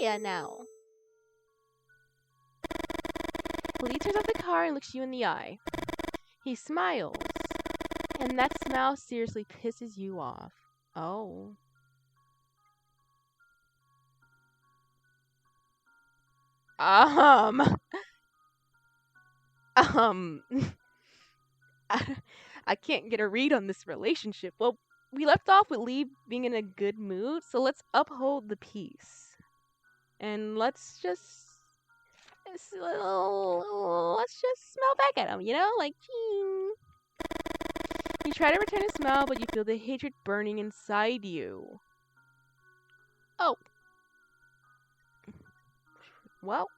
Victoria now. Lee turns off the car and looks you in the eye. He smiles, and that smile seriously pisses you off. Oh. Um. Um. I can't get a read on this relationship. Well, we left off with Lee being in a good mood, so let's uphold the peace. And let's just smell back at him, you know? Like, you try to return a smile, but you feel the hatred burning inside you. Oh. Well.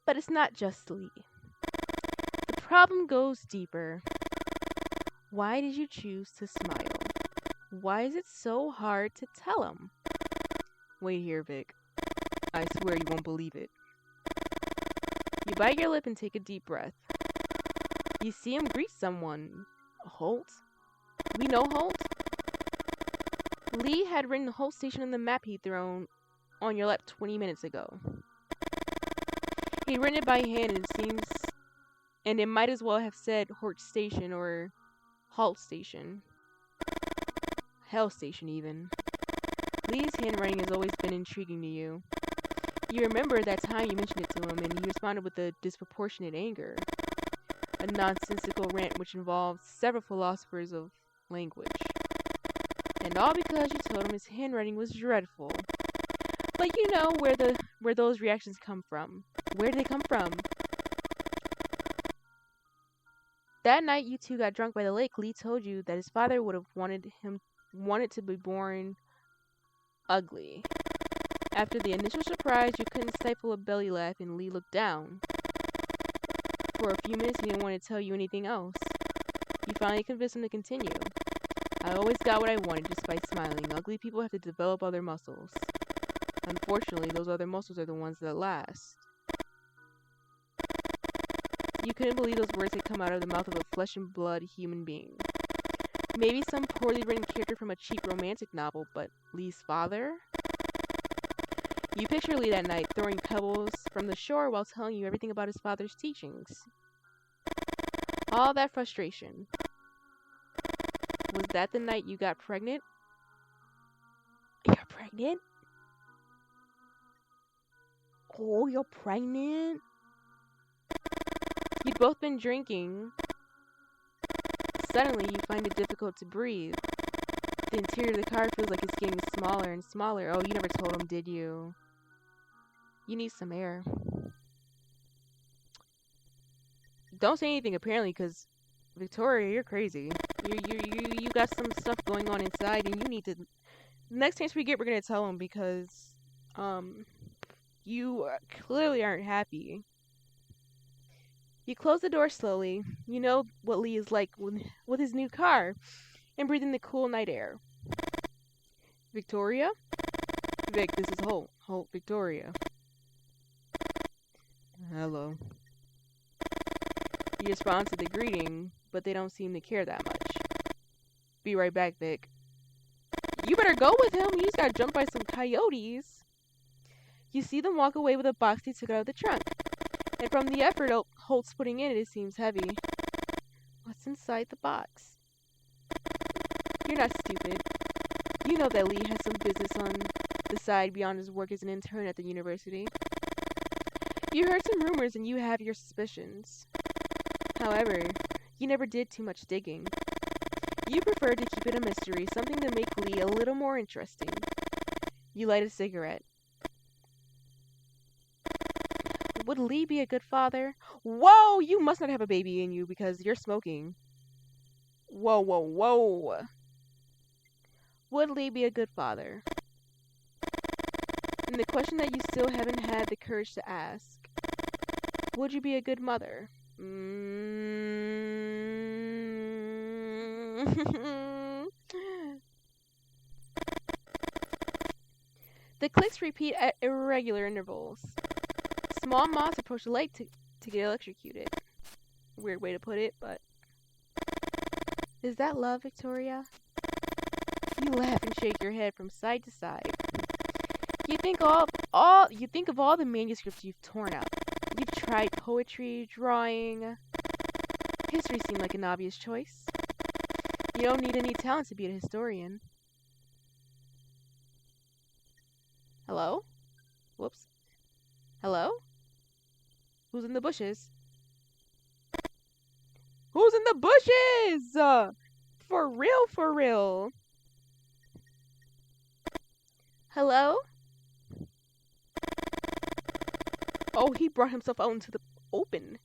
But it's not just Lee. The problem goes deeper. Why did you choose to smile? Why is it so hard to tell him? Wait here, Vic. I swear you won't believe it. You bite your lip and take a deep breath. You see him greet someone. Holt? We know Holt? Lee had written Holt Station on the map he'd thrown on your lap 20 minutes ago. He'd written it by hand, and it might as well have said Hort Station or Halt Station. Hell Station, even. Lee's handwriting has always been intriguing to you. You remember that time you mentioned it to him, and he responded with a disproportionate anger. A nonsensical rant which involved several philosophers of language. And all because you told him his handwriting was dreadful. But you know where those reactions come from. Where do they come from? That night you two got drunk by the lake, Lee told you that his father would have wanted to be born ugly. After the initial surprise, you couldn't stifle a belly laugh, and Lee looked down. For a few minutes, he didn't want to tell you anything else. You finally convinced him to continue. I always got what I wanted just by smiling. Ugly people have to develop other muscles. Unfortunately, those other muscles are the ones that last. You couldn't believe those words had come out of the mouth of a flesh and blood human being. Maybe some poorly written character from a cheap romantic novel, but Lee's father? You picture Lee that night, throwing pebbles from the shore while telling you everything about his father's teachings. All that frustration. Was that the night you got pregnant? You're pregnant? Oh, you're pregnant? You'd both been drinking. Suddenly, you find it difficult to breathe. The interior of the car feels like it's getting smaller and smaller. Oh, you never told him, did you? You need some air. Don't say anything, apparently, because Victoria, you're crazy. You got some stuff going on inside, and you need to. Next chance we get, we're gonna tell him because, you clearly aren't happy. You close the door slowly. You know what Lee is like with his new car, and breathe in the cool night air. Victoria? Vic, this is Holt. Holt, Victoria. Hello. You respond to the greeting, but they don't seem to care that much. Be right back, Vic. You better go with him. You just got jumped by some coyotes. You see them walk away with a box they took out of the trunk. And from the effort Holt's putting in it seems heavy. What's inside the box? You're not stupid. You know that Lee has some business on the side beyond his work as an intern at the university. You heard some rumors and you have your suspicions. However, you never did too much digging. You preferred to keep it a mystery, something to make Lee a little more interesting. You light a cigarette. Would Lee be a good father? Whoa! You must not have a baby in you because you're smoking. Whoa, whoa, whoa. Would Lee be a good father? And the question that you still haven't had the courage to ask. Would you be a good mother? The clicks repeat at irregular intervals. Small moths approach the lake to get electrocuted. Weird way to put it, but... Is that love, Victoria? You laugh and shake your head from side to side. you think of all the manuscripts you've torn up. You've tried poetry, drawing. History seemed like an obvious choice. You don't need any talent to be a historian. Hello? Whoops. Hello? Who's in the bushes? Who's in the bushes? For real, for real. Hello? Oh, he brought himself out into the open.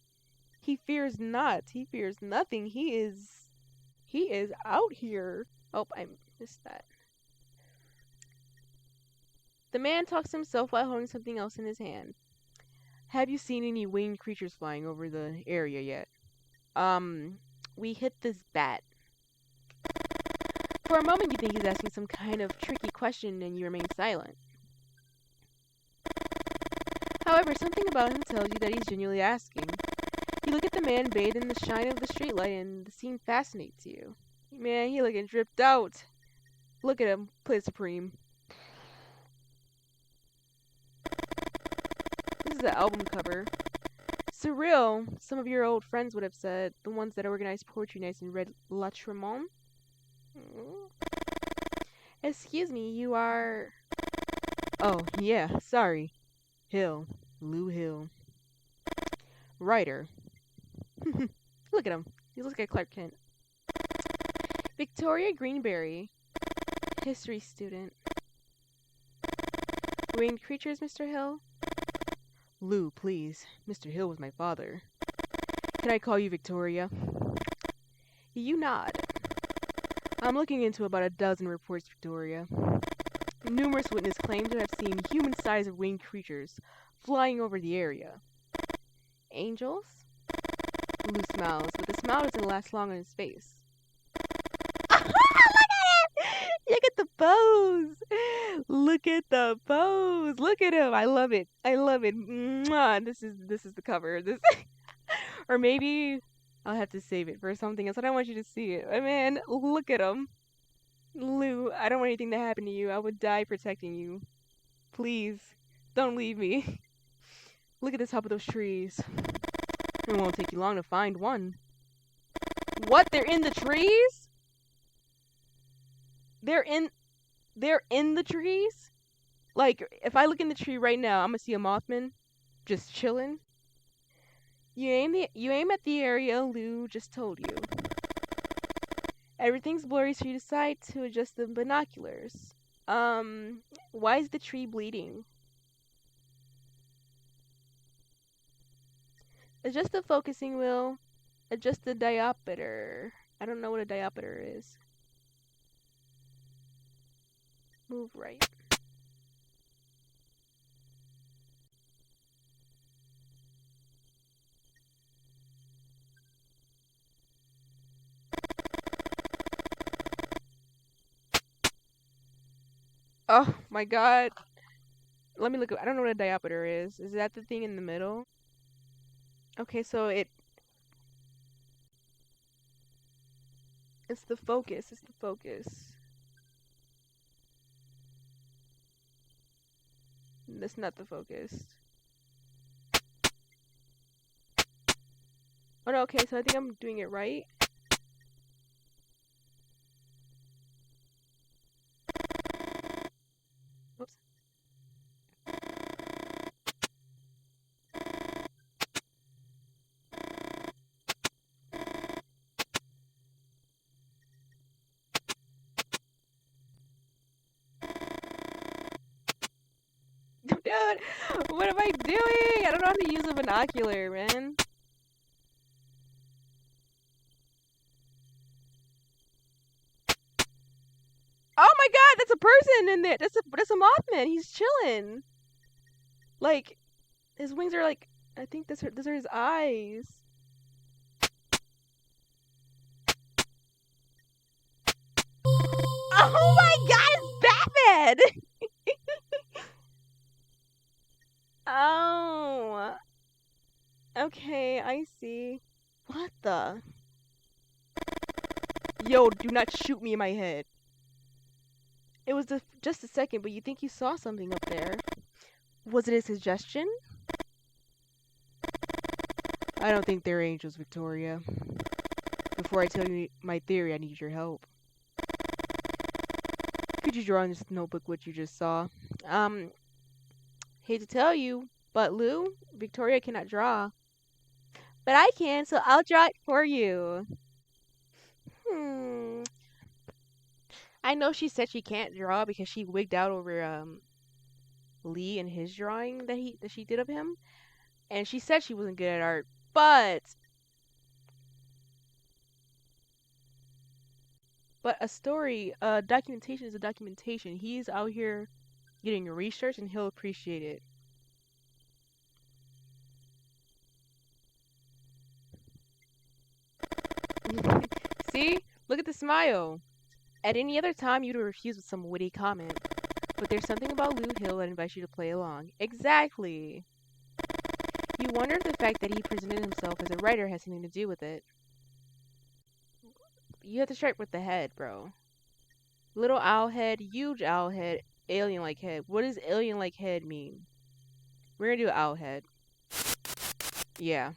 He fears not. He fears nothing. He is out here. Oh, I missed that. The man talks to himself while holding something else in his hand. Have you seen any winged creatures flying over the area yet? We hit this bat. For a moment you think he's asking some kind of tricky question and you remain silent. However, something about him tells you that he's genuinely asking. You look at the man bathed in the shine of the streetlight and the scene fascinates you. Man, he looking dripped out. Look at him, play supreme. This is the album cover. Surreal, some of your old friends would have said, the ones that organized poetry nights and read La Tremont. Excuse me, you are... Oh, yeah, sorry. Hill. Lou Hill. Writer. Look at him. He looks like Clark Kent. Victoria Greenberry. History student. Winged creatures, Mr. Hill? Lou, please. Mr. Hill was my father. Can I call you Victoria? You nod. I'm looking into about a dozen reports, Victoria. Numerous witnesses claim to have seen human-sized winged creatures flying over the area. Angels? Lou smiles, but the smile doesn't last long on his face. Look at him! Look at the pose! Look at the pose! Look at him! I love it. I love it. Mwah! This is the cover. This or maybe I'll have to save it for something else. I don't want you to see it. Man, look at him. Lou, I don't want anything to happen to you. I would die protecting you. Please, don't leave me. Look at the top of those trees. It won't take you long to find one. What? They're in the trees? They're in the trees? Like, if I look in the tree right now, I'm gonna see a Mothman just chilling. You aim at the area Lou just told you. Everything's blurry, so you decide to adjust the binoculars. Why is the tree bleeding? Adjust the focusing wheel. Adjust the diopter. I don't know what a diopter is. Move right. Oh my god. Let me look. I don't know what a diopter is. Is that the thing in the middle? Okay, so it's the focus. It's the focus. That's not the focus. Oh no, okay, so I think I'm doing it right. Oops. Dude, what am I doing? I don't know how to use a binocular, man. Oh my god, that's a person in there. That's a Mothman. He's chilling. Like, his wings are like, I think those are his eyes. Oh my god, it's Batman! Oh. Okay, I see. What the? Yo, do not shoot me in my head. It was just a second, but you think you saw something up there. Was it a suggestion? I don't think they're angels, Victoria. Before I tell you my theory, I need your help. Could you draw in this notebook what you just saw? Hate to tell you, but Lou, Victoria cannot draw. But I can, so I'll draw it for you. I know she said she can't draw because she wigged out over Lee and his drawing that she did of him, and she said she wasn't good at art. But a story, documentation is a documentation. He's out here getting research, and he'll appreciate it. See? Look at the smile. At any other time, you'd refuse with some witty comment. But there's something about Lou Hill that invites you to play along. Exactly. You wonder if the fact that he presented himself as a writer has something to do with it. You have to strike with the head, bro. Little owl head, huge owl head, alien-like head. What does alien-like head mean? We're gonna do owl head. Yeah.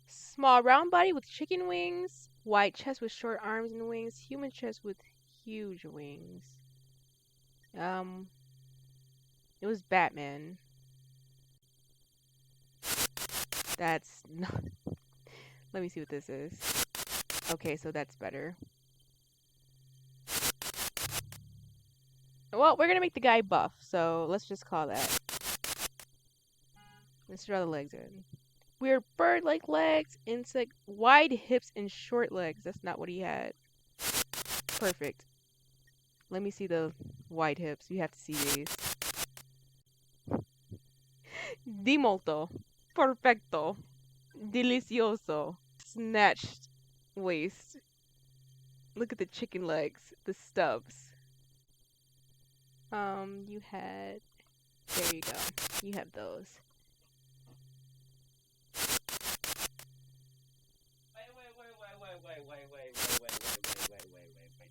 Small round body with chicken wings. White chest with short arms and wings. Human chest with huge wings. It was Batman. That's not... Let me see what this is. Okay, so that's better. Well, we're gonna make the guy buff, so let's just call that. Let's draw the legs in. Weird bird-like legs, insect, wide hips and short legs. That's not what he had. Perfect. Let me see the wide hips. You have to see these. Di molto. Perfecto. Delicioso. Snatched waist. Look at the chicken legs. The stubs. You had... There you go. You have those. Wait.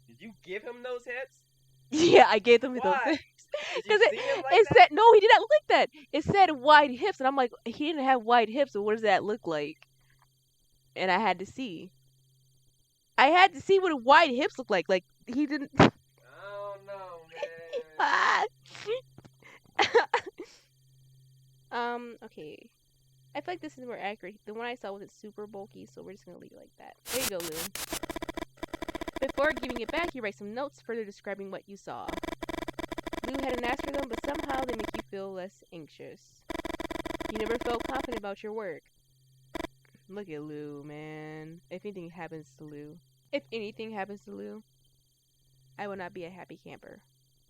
Did you give him those hips? Yeah, I gave them those hips. Because it said, no, he did not look like that. It said wide hips, and I'm like, he didn't have wide hips, so what does that look like? And I had to see. I had to see what wide hips look like. Like, he didn't... I don't know, man. Okay. I feel like this is more accurate. The one I saw wasn't super bulky, so we're just gonna leave it like that. There you go, Lou. Before giving it back, you write some notes further describing what you saw. Lou hadn't asked for them, but somehow they make you feel less anxious. You never felt confident about your work. Look at Lou, man. If anything happens to Lou, I will not be a happy camper.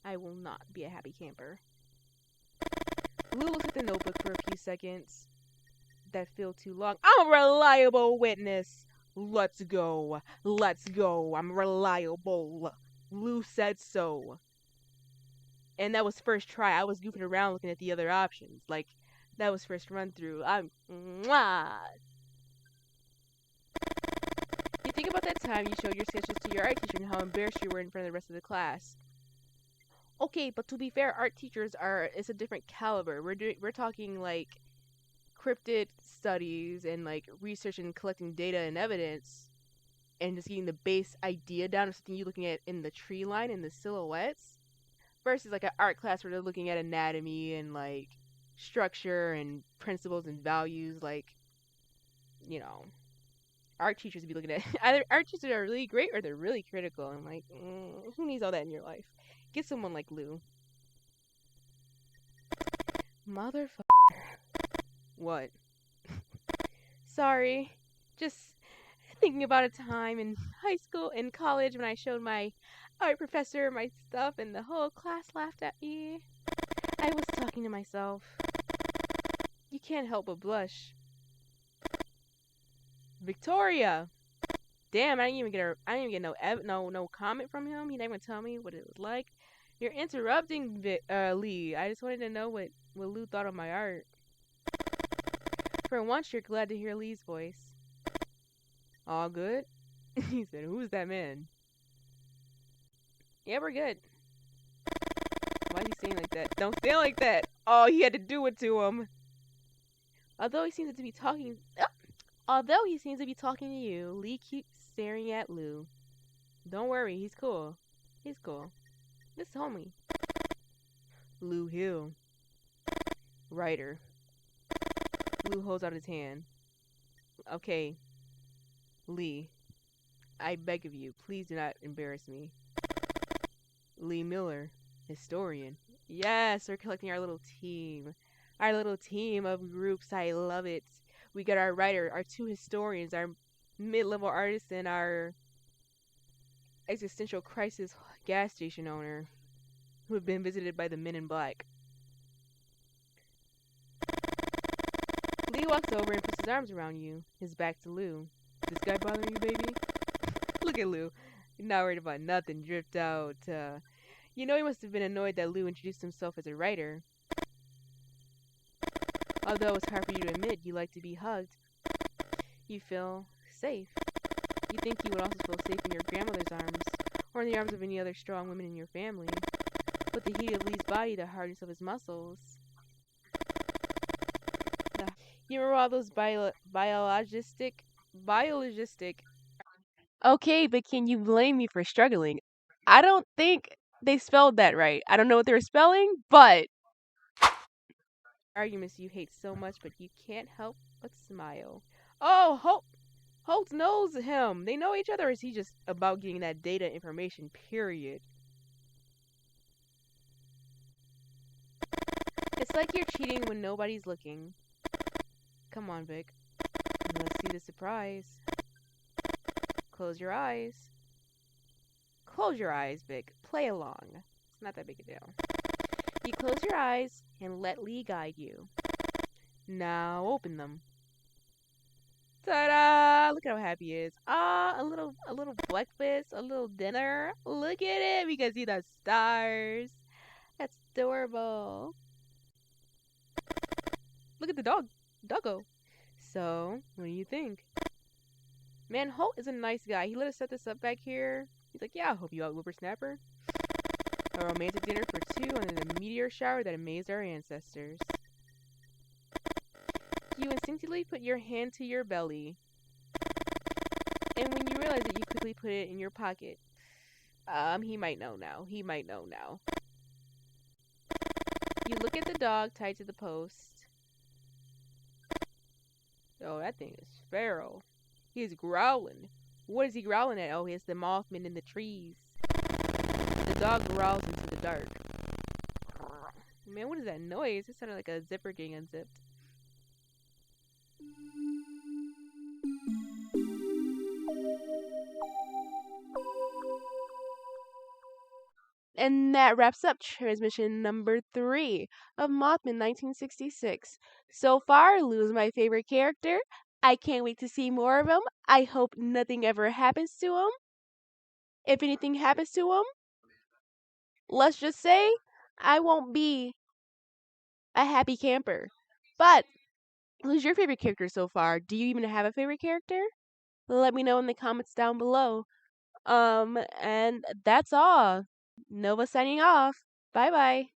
I will not be a happy camper. Lou looks at the notebook for a few seconds that feel too long. I'm a reliable witness. Let's go. I'm reliable. Lou said so. And that was first try. I was goofing around looking at the other options. Like, that was first run through. You think about that time you showed your sketches to your art teacher and how embarrassed you were in front of the rest of the class. Okay, but to be fair, art teachers it's a different caliber. We're talking like cryptid studies and like research and collecting data and evidence and just getting the base idea down of something you're looking at in the tree line and the silhouettes versus like an art class where they're looking at anatomy and like structure and principles and values. Like, you know, art teachers would be looking at either art teachers are really great or they're really critical and like, who needs all that in your life? Get someone like Lou. Motherfucker. What? Sorry. Just thinking about a time in high school and college when I showed my art professor my stuff and the whole class laughed at me. I was talking to myself. You can't help but blush. Victoria! Damn, I didn't even get no comment from him. He didn't even tell me what it was like. You're interrupting Lee. I just wanted to know what Lou thought of my art. For once, you're glad to hear Lee's voice. All good? He said, who's that man? Yeah, we're good. is he saying like that? Don't sound like that. Oh, he had to do it to him. Although he seems to be talking to you, Lee keeps staring at Lou. Don't worry, he's cool. He's cool. This is homie. Lou Hill. Writer. Lou holds out his hand. Okay. Lee. I beg of you, please do not embarrass me. Lee Miller. Historian. Yes, we're collecting our little team. Our little team of groups. I love it. We got our writer, our two historians, our mid-level artist, and our existential crisis gas station owner who have been visited by the men in black. Lee walks over and puts his arms around you, his back to Lou. This guy bothering you, baby? Look at Lou. Not worried about nothing. Dripped out. You know he must have been annoyed that Lou introduced himself as a writer. Although it's hard for you to admit you like to be hugged. You feel safe. You think you would also feel safe in your grandmother's arms, or in the arms of any other strong women in your family. But the heat of Lee's body, the hardness of his muscles. You remember all those biologistic. Okay, but can you blame me for struggling? I don't think they spelled that right. I don't know what they were spelling, but arguments you hate so much, but you can't help but smile. Oh, Holt knows him. They know each other. Or is he just about getting that data information, period? It's like you're cheating when nobody's looking. Come on, Vic. Let's see the surprise. Close your eyes. Close your eyes, Vic. Play along. It's not that big a deal. You close your eyes and let Lee guide you. Now open them. Ta-da! Look at how happy he is. Ah, a little breakfast, a little dinner. Look at it. We can see the stars. That's adorable. Look at the doggo. So, what do you think? Man, Holt is a nice guy. He let us set this up back here. He's like, yeah, I'll help you out, whippersnapper. A romantic dinner for two under the meteor shower that amazed our ancestors. You instinctively put your hand to your belly. And when you realize it, you quickly put it in your pocket. He might know now. He might know now. You look at the dog tied to the post. Oh, that thing is feral. He's growling. What is he growling at? Oh, it's the Mothmen in the trees. The dog growls into the dark. Man, what is that noise? It sounded like a zipper getting unzipped. And that wraps up transmission number 3 of Mothmen 1966. So far, Lou's my favorite character. I can't wait to see more of him. I hope nothing ever happens to him. If anything happens to him, let's just say I won't be a happy camper. But who's your favorite character so far? Do you even have a favorite character? Let me know in the comments down below. And that's all. Nova signing off. Bye bye.